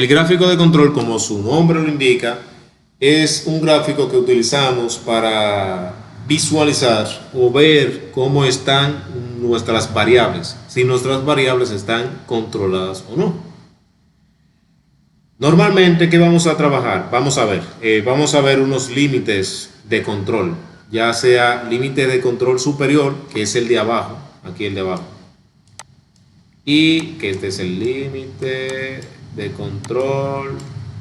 El gráfico de control, como su nombre lo indica, es un gráfico que utilizamos para visualizar o ver cómo están nuestras variables, si nuestras variables están controladas o no. Normalmente, ¿qué vamos a trabajar? Vamos a ver unos límites de control, ya sea límite de control superior, que es el de abajo, aquí el de abajo, y que este es el límite de control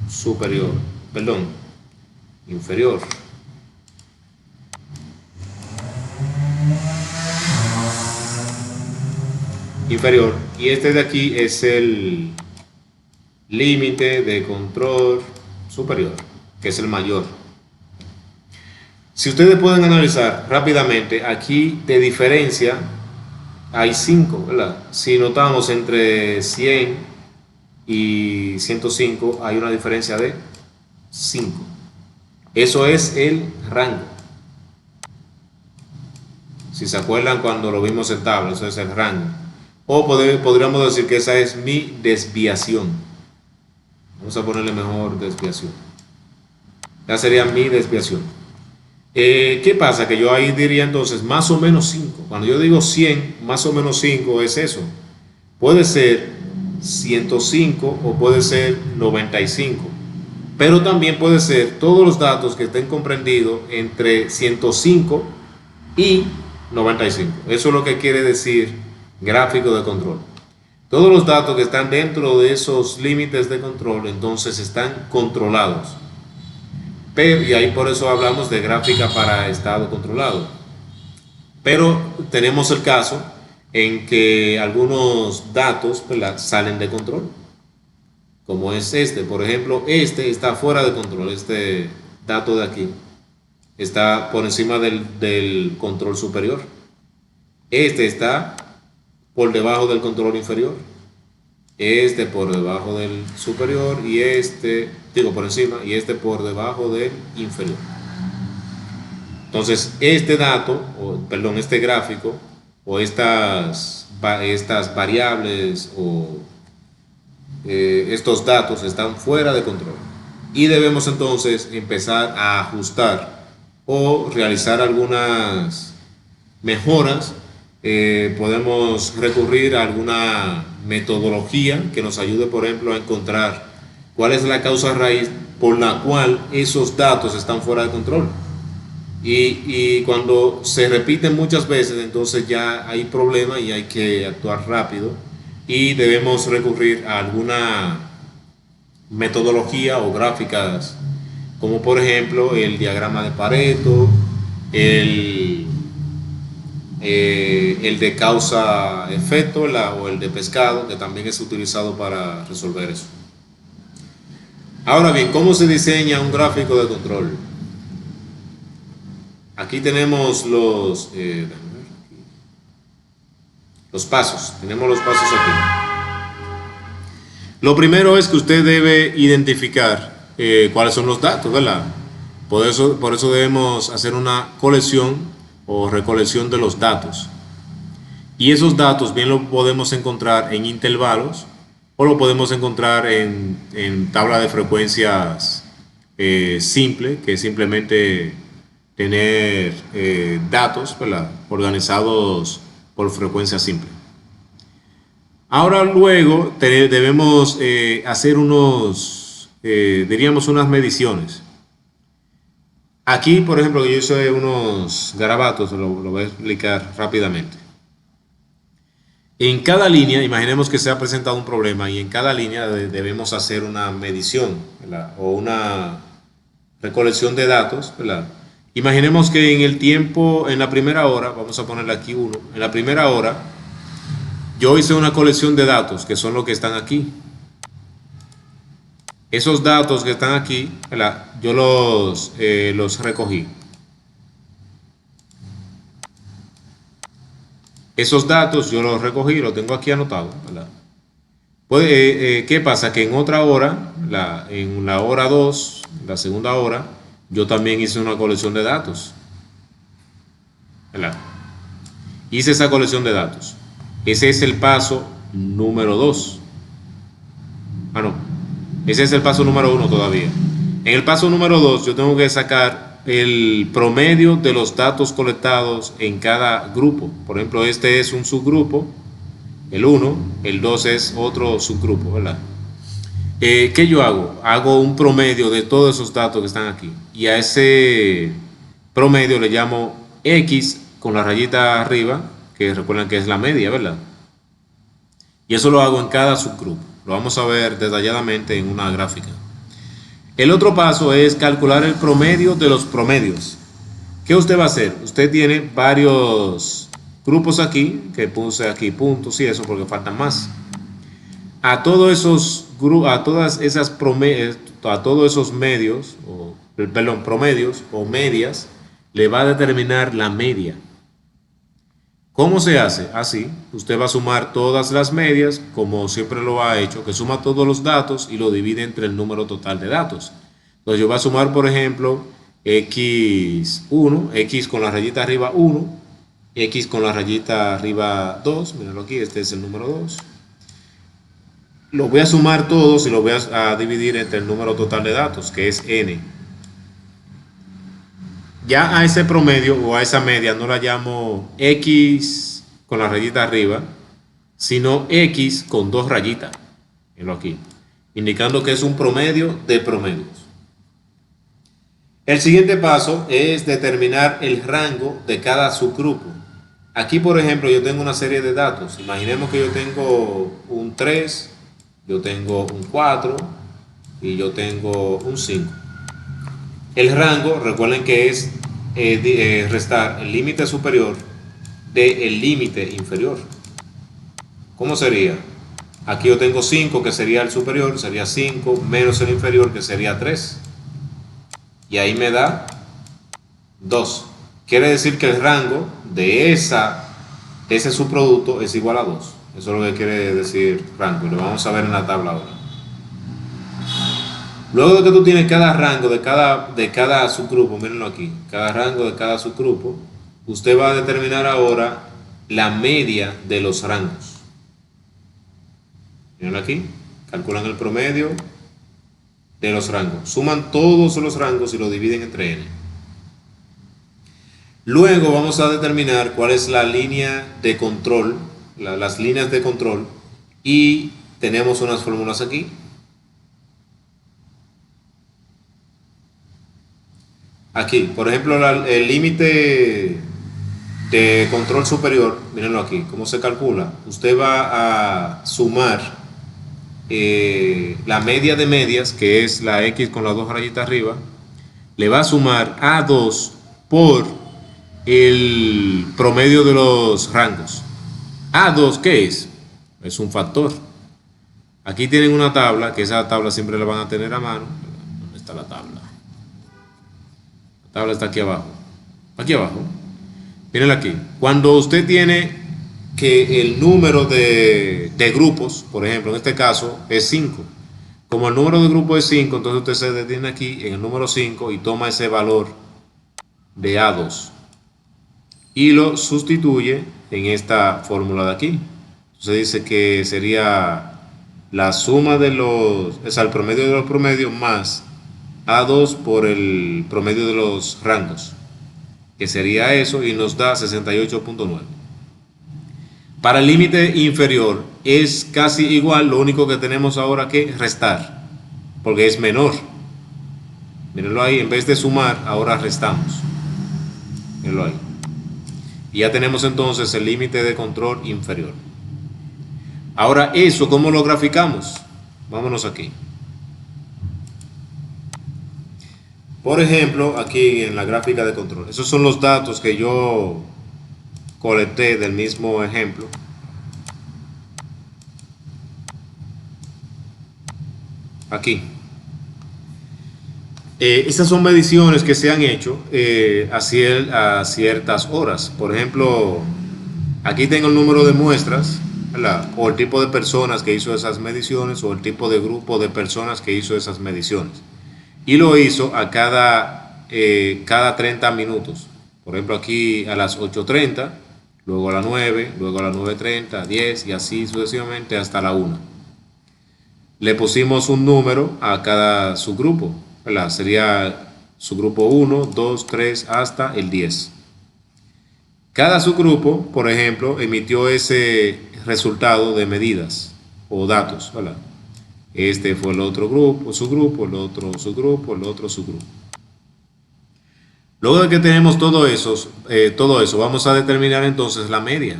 superior, perdón, inferior. Inferior, y este de aquí es el límite de control superior, que es el mayor. Si ustedes pueden analizar rápidamente, aquí de diferencia hay 5, ¿verdad? Si notamos entre 100 y 105 hay una diferencia de 5. Eso es el rango. Si se acuerdan cuando lo vimos en tabla, eso es el rango. O podríamos decir que esa es mi desviación. Vamos a ponerle mejor desviación. Ya sería mi desviación. ¿Qué pasa? Que yo ahí diría entonces más o menos 5. Cuando yo digo 100, más o menos 5 es eso. Puede ser 105 o puede ser 95. Pero también puede ser todos los datos que estén comprendidos entre 105 y 95. Eso es lo que quiere decir gráfico de control. Todos los datos que están dentro de esos límites de control entonces están controlados. Y ahí por eso hablamos de gráfica para estado controlado. Pero tenemos el caso en que algunos datos, ¿verdad?, salen de control. Como es este, por ejemplo, este está fuera de control, este dato de aquí está por encima del control superior. Este está por debajo del control inferior. Este por debajo del superior y este, digo por encima, y este por debajo del inferior. Entonces, este dato, perdón, este gráfico, o estas variables o estos datos están fuera de control. Y debemos entonces empezar a ajustar o realizar algunas mejoras. Podemos recurrir a alguna metodología que nos ayude, por ejemplo, a encontrar cuál es la causa raíz por la cual esos datos están fuera de control. Y cuando se repiten muchas veces, entonces ya hay problema y hay que actuar rápido y debemos recurrir a alguna metodología o gráficas, como por ejemplo el diagrama de Pareto, el de causa-efecto o el de pescado, que también es utilizado para resolver eso. Ahora bien, ¿cómo se diseña un gráfico de control? Aquí tenemos los pasos. Tenemos los pasos aquí. Lo primero es que usted debe identificar cuáles son los datos, ¿verdad? Por eso debemos hacer una colección o recolección de los datos. Y esos datos bien lo podemos encontrar en intervalos o lo podemos encontrar en tabla de frecuencias simple, que es simplemente tener datos, ¿verdad?, organizados por frecuencia simple. Ahora luego debemos hacer diríamos unas mediciones. Aquí, por ejemplo, yo hice unos garabatos, lo voy a explicar rápidamente. En cada línea, imaginemos que se ha presentado un problema y en cada línea debemos hacer una medición, ¿verdad?, o una recolección de datos, ¿verdad? Imaginemos que en el tiempo, en la primera hora, vamos a ponerle aquí 1, en la primera hora, yo hice una colección de datos, que son los que están aquí. Esos datos que están aquí, ¿verdad?, yo los recogí. Esos datos yo los recogí, los tengo aquí anotados, ¿verdad? ¿Qué pasa? Que en otra hora, en la hora 2, la segunda hora, yo también hice una colección de datos, ¿verdad? Hice esa colección de datos. Ese es el paso número 2. Ah, no. Ese es el paso número 1 todavía. En el paso número 2 yo tengo que sacar el promedio de los datos colectados en cada grupo. Por ejemplo, este es un subgrupo, el 1, el 2 es otro subgrupo, ¿verdad? ¿Qué yo hago? Hago un promedio de todos esos datos que están aquí. Y a ese promedio le llamo X con la rayita arriba, que recuerden que es la media, ¿verdad? Y eso lo hago en cada subgrupo. Lo vamos a ver detalladamente en una gráfica. El otro paso es calcular el promedio de los promedios. ¿Qué usted va a hacer? Usted tiene varios grupos aquí, que puse aquí puntos y eso porque faltan más. A todos esos a todas esas promedios, a todos esos medios, promedios o medias, le va a determinar la media. ¿Cómo se hace? Así, usted va a sumar todas las medias, como siempre lo ha hecho, que suma todos los datos y lo divide entre el número total de datos. Entonces yo voy a sumar, por ejemplo, x1, x con la rayita arriba 1, x con la rayita arriba 2, mírenlo aquí, este es el número 2. Lo voy a sumar todos y lo voy a dividir entre el número total de datos, que es n. Ya a ese promedio o a esa media no la llamo x con la rayita arriba, sino x con dos rayitas, mírenlo aquí, indicando que es un promedio de promedios. El siguiente paso es determinar el rango de cada subgrupo. Aquí, por ejemplo, yo tengo una serie de datos. Imaginemos que yo tengo un 3, yo tengo un 4 y yo tengo un 5. El rango, recuerden que es restar el límite superior del límite inferior. ¿Cómo sería? Aquí yo tengo 5, que sería el superior, sería 5, menos el inferior, que sería 3. Y ahí me da 2. Quiere decir que el rango de ese subproducto es igual a 2. Eso es lo que quiere decir rango. Lo vamos a ver en la tabla ahora. Luego de que tú tienes cada rango de cada subgrupo, mírenlo aquí, cada rango de cada subgrupo, usted va a determinar ahora la media de los rangos. Mírenlo aquí, calculan el promedio de los rangos. Suman todos los rangos y lo dividen entre n. Luego vamos a determinar cuál es la línea de control, las líneas de control, y tenemos unas fórmulas aquí. Aquí, por ejemplo, el límite de control superior, mírenlo aquí, ¿cómo se calcula? Usted va a sumar la media de medias, que es la X con las dos rayitas arriba, le va a sumar A2 por el promedio de los rangos. A2, ¿qué es? Es un factor. Aquí tienen una tabla, que esa tabla siempre la van a tener a mano. ¿Dónde está la tabla? La tabla está aquí abajo. Aquí abajo. Miren aquí. Cuando usted tiene que el número de grupos, por ejemplo, en este caso es 5. Como el número de grupos es 5, entonces usted se detiene aquí en el número 5 y toma ese valor de A2 y lo sustituye en esta fórmula de aquí. Entonces dice que sería la suma de el promedio de los promedios más A2 por el promedio de los rangos, que sería eso, y nos da 68.9. Para el límite inferior es casi igual, lo único que tenemos ahora que restar, porque es menor. Mírenlo ahí, en vez de sumar, ahora restamos. Mírenlo ahí. Y ya tenemos entonces el límite de control inferior. Ahora eso, ¿cómo lo graficamos? Vámonos aquí. Por ejemplo, aquí en la gráfica de control, esos son los datos que yo colecté del mismo ejemplo. Aquí. Estas son mediciones que se han hecho a ciertas horas. Por ejemplo, aquí tengo el número de muestras, ¿verdad? O el tipo de personas que hizo esas mediciones, o el tipo de grupo de personas que hizo esas mediciones. Y lo hizo a cada 30 minutos. Por ejemplo, aquí a las 8:30, luego a las 9, luego a las 9:30, 10 y así sucesivamente hasta la 1. le pusimos un número a cada subgrupo, ¿verdad? Sería subgrupo 1, 2, 3 hasta el 10. Cada subgrupo, por ejemplo, emitió ese resultado de medidas o datos, ¿verdad? Este fue el otro grupo, subgrupo, el otro subgrupo, el otro subgrupo. Luego de que tenemos todo eso, vamos a determinar entonces la media.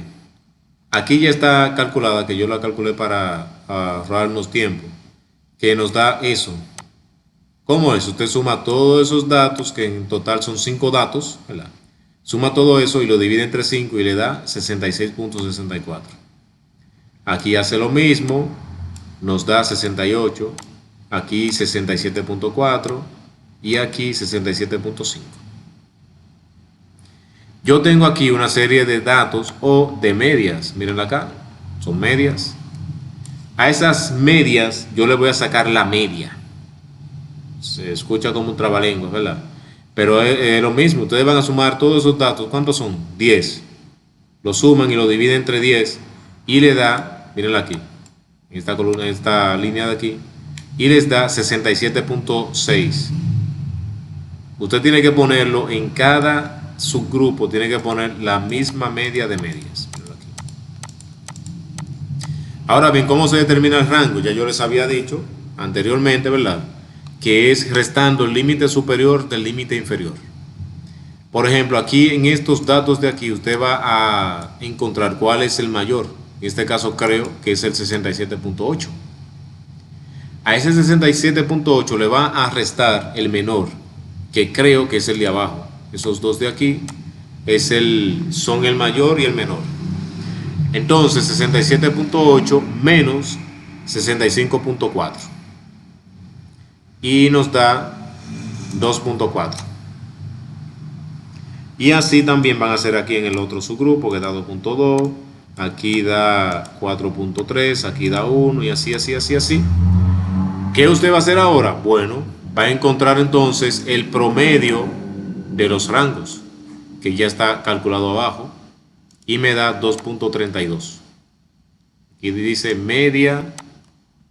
Aquí ya está calculada, que yo la calculé para ahorrarnos tiempo, que nos da eso. ¿Cómo es? Usted suma todos esos datos, que en total son 5 datos, ¿verdad? Suma todo eso y lo divide entre 5 y le da 66.64. Aquí hace lo mismo, nos da 68, aquí 67.4 y aquí 67.5. Yo tengo aquí una serie de datos o de medias, miren acá, son medias. A esas medias yo le voy a sacar la media. Se escucha como un trabalengua, ¿verdad? Pero es lo mismo, ustedes van a sumar todos esos datos. ¿Cuántos son? 10. Lo suman y lo dividen entre 10 y le da, mírenla aquí, en esta columna, en esta línea de aquí, y les da 67.6. Usted tiene que ponerlo en cada subgrupo, tiene que poner la misma media de medias. Ahora bien, ¿cómo se determina el rango? Ya yo les había dicho anteriormente, ¿verdad? Que es restando el límite superior del límite inferior. Por ejemplo, aquí en estos datos de aquí usted va a encontrar cuál es el mayor. En este caso creo que es el 67.8. A ese 67.8 le va a restar el menor, que creo que es el de abajo. Esos dos de aquí son el mayor y el menor. Entonces 67.8 menos 65.4 y nos da 2.4. Y así también van a hacer aquí en el otro subgrupo, que da 2.2, aquí da 4.3, aquí da 1 y así. ¿Qué usted va a hacer ahora? Bueno, va a encontrar entonces el promedio de los rangos, que ya está calculado abajo, y me da 2.32. Y dice media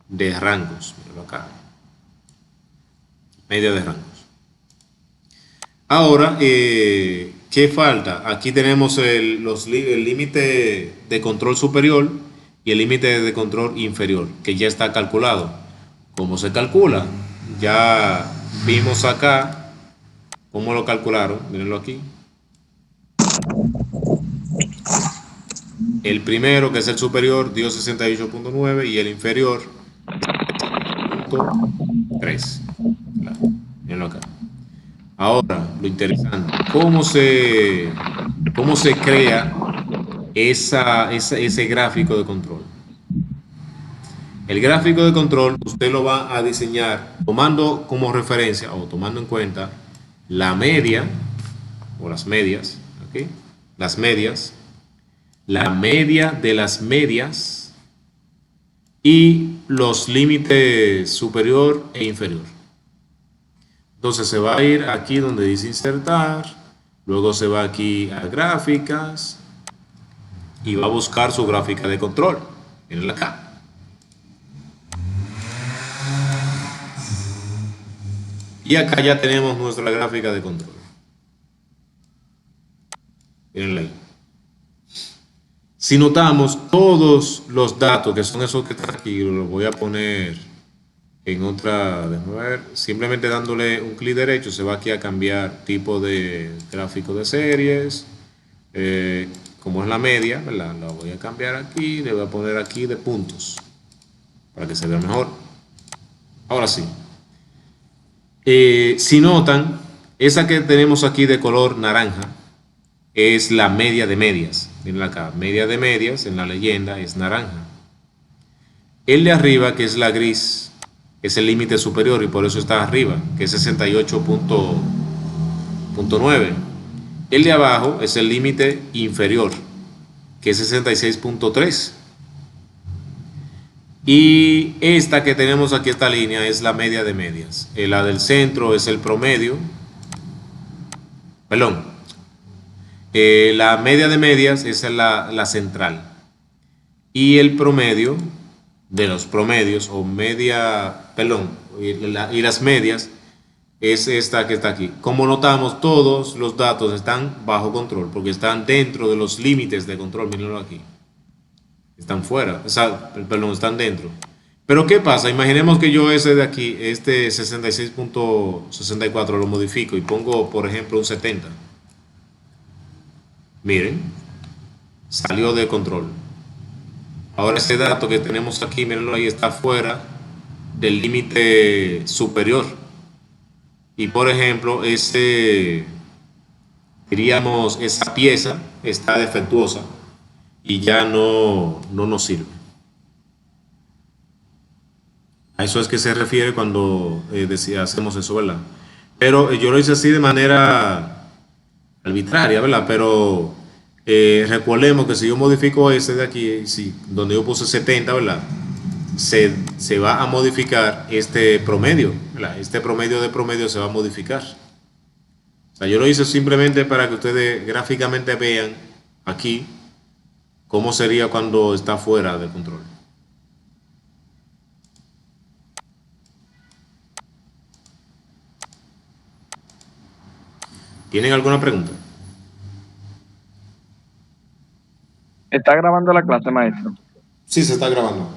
de rangos. Míralo acá. Media de rangos. Ahora, ¿qué falta? Aquí tenemos el límite de control superior y el límite de control inferior, que ya está calculado. ¿Cómo se calcula? Ya vimos acá cómo lo calcularon. Mírenlo aquí. El primero, que es el superior, dio 68.9 y el inferior 3. Claro, mírenlo acá. Ahora, lo interesante, ¿cómo se crea ese gráfico de control? El gráfico de control usted lo va a diseñar tomando como referencia o tomando en cuenta la media o las medias, ¿ok? Las medias, la media de las medias y los límites superior e inferior. Entonces se va a ir aquí donde dice insertar, luego se va aquí a gráficas y va a buscar su gráfica de control. Mirenla acá. Y acá ya tenemos nuestra gráfica de control. Mirenla ahí. Si notamos todos los datos, que son esos que están aquí, los voy a poner en otra, déjame ver, simplemente dándole un clic derecho se va aquí a cambiar tipo de gráfico de series, como es la media, ¿verdad? La voy a cambiar aquí, le voy a poner aquí de puntos para que se vea mejor. Ahora sí, si notan, esa que tenemos aquí de color naranja es la media de medias. Miren acá, media de medias en la leyenda es naranja. El de arriba, que es la gris, es el límite superior y por eso está arriba, que es 68.9. El de abajo es el límite inferior, que es 66.3. Y esta que tenemos aquí, esta línea, es la media de medias. La del centro es el promedio. Perdón. La media de medias es la central. Y el promedio de los promedios o media, perdón, y las medias es esta que está aquí. Como notamos, todos los datos están bajo control porque están dentro de los límites de control. Mírenlo aquí. Están fuera, perdón, están dentro. Pero ¿qué pasa? Imaginemos que yo ese de aquí, este 66.64 lo modifico y pongo, por ejemplo, un 70. Miren, salió de control. Ahora ese dato que tenemos aquí, mírenlo ahí, está fuera del límite superior. Y por ejemplo, diríamos, esa pieza está defectuosa y ya no nos sirve. A eso es que se refiere cuando hacemos eso, ¿verdad? Pero yo lo hice así de manera arbitraria, ¿verdad? Pero recordemos que si yo modifico ese de aquí, si, donde yo puse 70, ¿verdad? Se va a modificar este promedio, ¿verdad? Este promedio de promedio se va a modificar. O sea, yo lo hice simplemente para que ustedes gráficamente vean aquí cómo sería cuando está fuera de control. ¿Tienen alguna pregunta? Está grabando la clase, maestro. Sí, se está grabando.